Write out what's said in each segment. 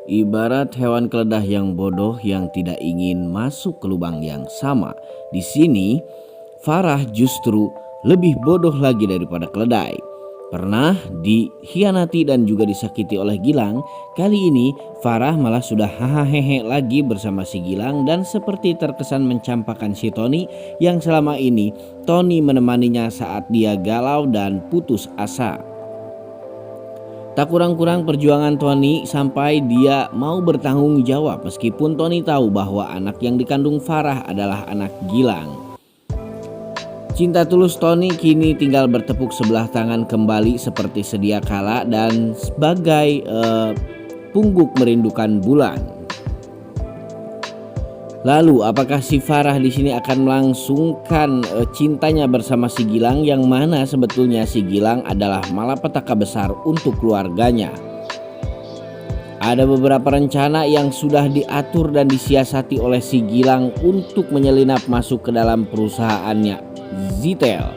Ibarat hewan keledah yang bodoh yang tidak ingin masuk ke lubang yang sama. Di sini, Farah justru lebih bodoh lagi daripada keledai. Pernah dikhianati dan juga disakiti oleh Gilang, kali ini Farah malah sudah hahaha lagi bersama si Gilang dan seperti terkesan mencampakkan si Tony yang selama ini Tony menemaninya saat dia galau dan putus asa. Tak kurang-kurang perjuangan Tony sampai dia mau bertanggung jawab meskipun Tony tahu bahwa anak yang dikandung Farah adalah anak Gilang. Cinta tulus Tony kini tinggal bertepuk sebelah tangan kembali seperti sedia kala dan sebagai pungguk merindukan bulan. Lalu apakah si Farah di sini akan melangsungkan cintanya bersama si Gilang yang mana sebetulnya si Gilang adalah malapetaka besar untuk keluarganya? Ada beberapa rencana yang sudah diatur dan disiasati oleh si Gilang untuk menyelinap masuk ke dalam perusahaannya Zitel.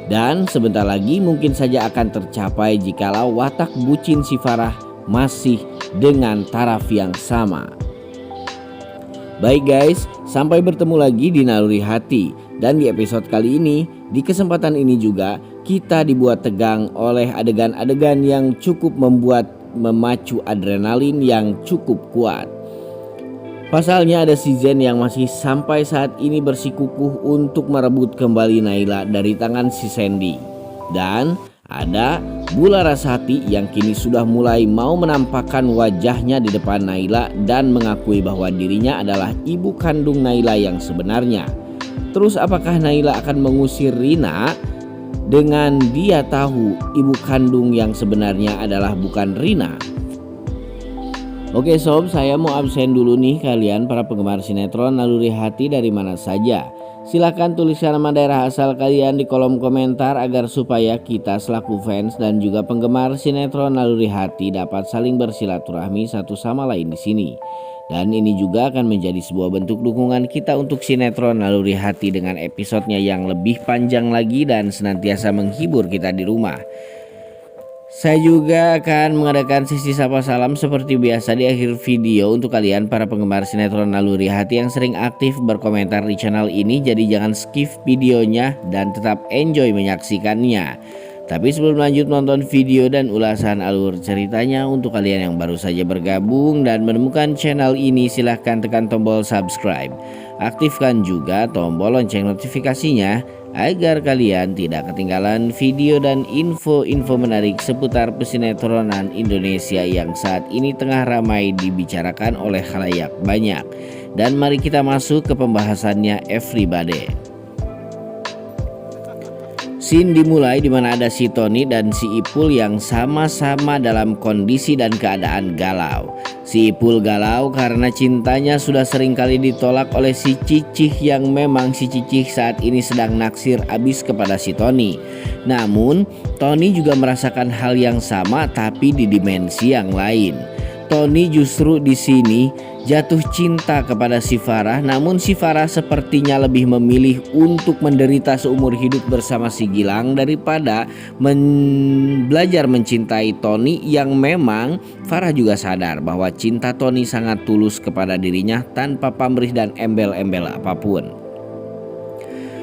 Dan sebentar lagi mungkin saja akan tercapai jikalau watak bucin si Farah masih dengan taraf yang sama. Baik guys, sampai bertemu lagi di Naluri Hati. Dan di episode kali ini, di kesempatan ini juga kita dibuat tegang oleh adegan-adegan yang cukup memacu adrenalin yang cukup kuat. Pasalnya ada si Zen yang masih sampai saat ini bersikukuh untuk merebut kembali Naila dari tangan si Sandy. Dan ada Bula Rasati yang kini sudah mulai mau menampakkan wajahnya di depan Naila dan mengakui bahwa dirinya adalah ibu kandung Naila yang sebenarnya. Terus apakah Naila akan mengusir Rina dengan dia tahu ibu kandung yang sebenarnya adalah bukan Rina? Oke sob, saya mau absen dulu nih kalian para penggemar sinetron Naluri Hati dari mana saja. Silahkan tuliskan nama daerah asal kalian di kolom komentar agar supaya kita selaku fans dan juga penggemar sinetron Naluri Hati dapat saling bersilaturahmi satu sama lain di sini. Dan ini juga akan menjadi sebuah bentuk dukungan kita untuk sinetron Naluri Hati dengan episodenya yang lebih panjang lagi dan senantiasa menghibur kita di rumah. Saya juga akan mengadakan sesi sapa salam seperti biasa di akhir video untuk kalian para penggemar sinetron Naluri Hati yang sering aktif berkomentar di channel ini. Jadi jangan skip videonya dan tetap enjoy menyaksikannya. Tapi sebelum lanjut nonton video dan ulasan alur ceritanya, untuk kalian yang baru saja bergabung dan menemukan channel ini, silahkan tekan tombol subscribe. Aktifkan juga tombol lonceng notifikasinya agar kalian tidak ketinggalan video dan info-info menarik seputar pesinetronan Indonesia yang saat ini tengah ramai dibicarakan oleh khalayak banyak. Dan mari kita masuk ke pembahasannya everybody. Scene dimulai di mana ada si Tony dan si Ipul yang sama-sama dalam kondisi dan keadaan galau. Si Ipul galau karena cintanya sudah seringkali ditolak oleh si Cicih yang memang si Cicih saat ini sedang naksir abis kepada si Tony. Namun Tony juga merasakan hal yang sama tapi di dimensi yang lain. Tony justru di sini jatuh cinta kepada si Farah, namun si Farah sepertinya lebih memilih untuk menderita seumur hidup bersama si Gilang daripada belajar mencintai Tony yang memang Farah juga sadar bahwa cinta Tony sangat tulus kepada dirinya tanpa pamrih dan embel-embel apapun.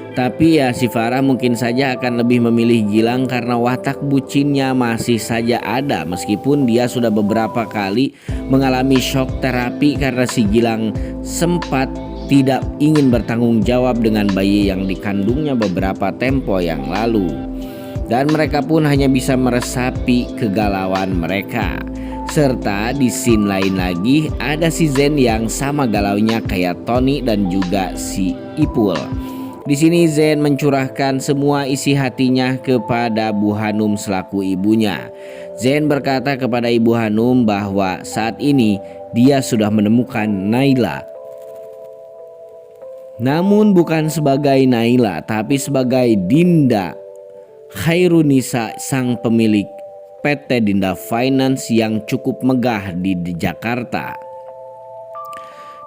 Tapi ya si Farah mungkin saja akan lebih memilih Gilang karena watak bucinnya masih saja ada meskipun dia sudah beberapa kali mengalami shock terapi karena si Gilang sempat tidak ingin bertanggung jawab dengan bayi yang dikandungnya beberapa tempo yang lalu. Dan mereka pun hanya bisa meresapi kegalauan mereka. Serta di scene lain lagi ada si Zen yang sama galaunya kayak Tony dan juga si Ipul. Di sini Zen mencurahkan semua isi hatinya kepada Bu Hanum selaku ibunya. Zen berkata kepada Ibu Hanum bahwa saat ini dia sudah menemukan Naila. Namun bukan sebagai Naila tapi sebagai Dinda Khairunisa, sang pemilik PT Dinda Finance yang cukup megah di Jakarta.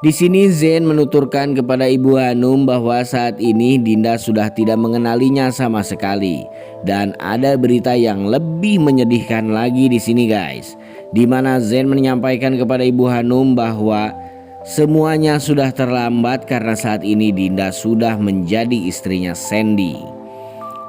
Di sini Zen menuturkan kepada Ibu Hanum bahwa saat ini Dinda sudah tidak mengenalinya sama sekali. Dan ada berita yang lebih menyedihkan lagi di sini guys, di mana Zen menyampaikan kepada Ibu Hanum bahwa semuanya sudah terlambat karena saat ini Dinda sudah menjadi istrinya Sandy.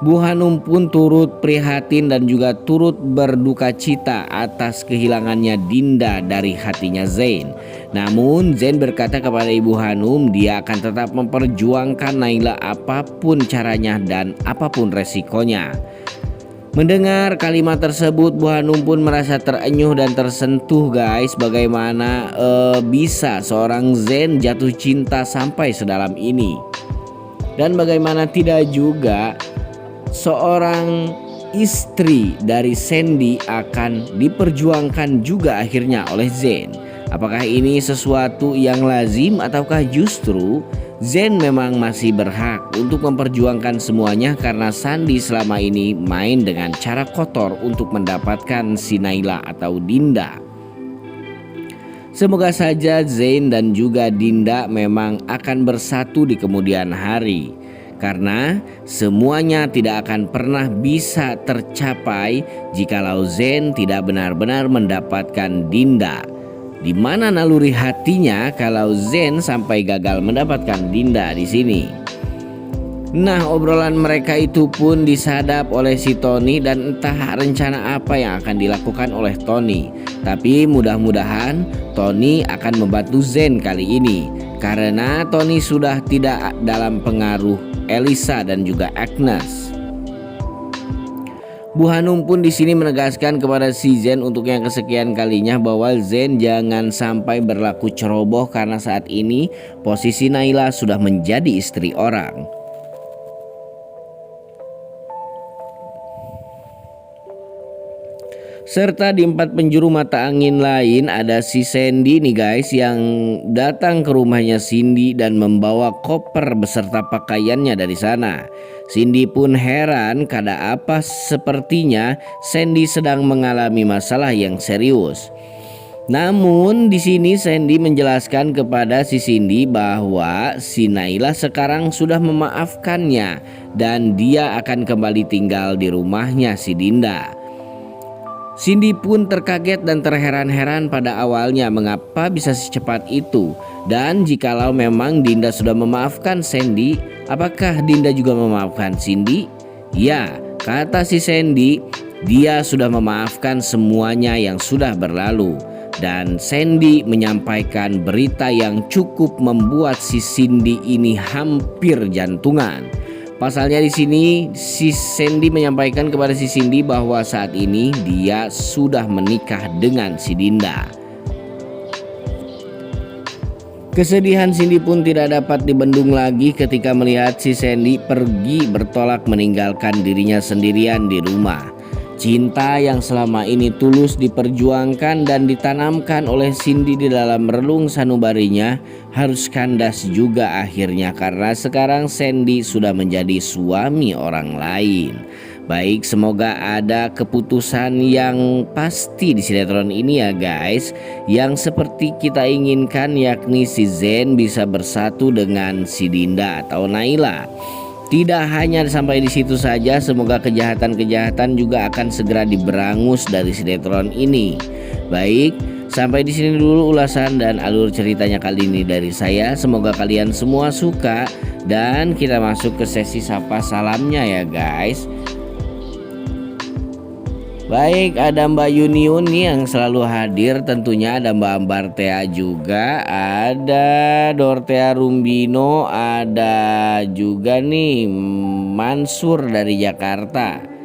Bu Hanum pun turut prihatin dan juga turut berduka cita atas kehilangannya Dinda dari hatinya Zain. Namun Zain berkata kepada Ibu Hanum dia akan tetap memperjuangkan Naila apapun caranya dan apapun resikonya. Mendengar kalimat tersebut, Bu Hanum pun merasa terenyuh dan tersentuh guys. Bagaimana bisa seorang Zain jatuh cinta sampai sedalam ini. Dan bagaimana tidak juga seorang istri dari Sandy akan diperjuangkan juga akhirnya oleh Zain. Apakah ini sesuatu yang lazim ataukah justru Zain memang masih berhak untuk memperjuangkan semuanya karena Sandy selama ini main dengan cara kotor untuk mendapatkan si Naila atau Dinda. Semoga saja Zain dan juga Dinda memang akan bersatu di kemudian hari. Karena semuanya tidak akan pernah bisa tercapai jikalau Zain tidak benar-benar mendapatkan Dinda. Di mana naluri hatinya kalau Zain sampai gagal mendapatkan Dinda di sini? Nah, obrolan mereka itu pun disadap oleh si Tony dan entah rencana apa yang akan dilakukan oleh Tony. Tapi mudah-mudahan Tony akan membantu Zain kali ini karena Tony sudah tidak dalam pengaruh Elisa dan juga Agnes. Bu Hanum pun di sini menegaskan kepada si Zain untuk yang kesekian kalinya bahwa Zain jangan sampai berlaku ceroboh karena saat ini posisi Naila sudah menjadi istri orang. Serta di 4 penjuru mata angin lain ada si Sandy nih guys yang datang ke rumahnya Cindy dan membawa koper beserta pakaiannya dari sana. Cindy pun heran karena apa sepertinya Sandy sedang mengalami masalah yang serius. Namun di sini Sandy menjelaskan kepada si Cindy bahwa si Naila sekarang sudah memaafkannya dan dia akan kembali tinggal di rumahnya si Dinda. Cindy pun terkaget dan terheran-heran pada awalnya mengapa bisa secepat itu. Dan jikalau memang Dinda sudah memaafkan Sandy, apakah Dinda juga memaafkan Cindy? Ya, kata si Sandy, dia sudah memaafkan semuanya yang sudah berlalu. Dan Sandy menyampaikan berita yang cukup membuat si Cindy ini hampir jantungan. Pasalnya di sini si Sandy menyampaikan kepada si Cindy bahwa saat ini dia sudah menikah dengan si Dinda. Kesedihan Cindy pun tidak dapat dibendung lagi ketika melihat si Sandy pergi bertolak meninggalkan dirinya sendirian di rumah. Cinta yang selama ini tulus diperjuangkan dan ditanamkan oleh Cindy di dalam relung sanubarinya harus kandas juga akhirnya karena sekarang Sandy sudah menjadi suami orang lain. Baik, semoga ada keputusan yang pasti di sinetron ini ya guys, yang seperti kita inginkan, yakni si Zain bisa bersatu dengan si Dinda atau Naila. Tidak hanya sampai di situ saja, semoga kejahatan-kejahatan juga akan segera diberangus dari sinetron ini. Baik, sampai di sini dulu ulasan dan alur ceritanya kali ini dari saya. Semoga kalian semua suka dan kita masuk ke sesi sapa salamnya ya guys. Baik, ada Mbak Yuniun nih yang selalu hadir, tentunya ada Mbak Ambartea juga, ada Dortea Rumbino, ada juga nih Mansur dari Jakarta.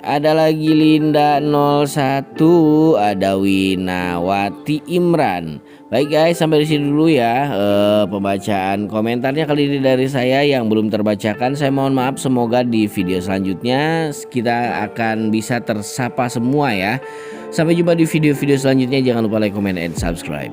Ada lagi Linda 01, ada Winawati Imran. Baik guys, sampai di sini dulu ya pembacaan komentarnya kali ini dari saya yang belum terbacakan. Saya mohon maaf, semoga di video selanjutnya kita akan bisa tersapa semua ya. Sampai jumpa di video-video selanjutnya. Jangan lupa like, comment, and subscribe.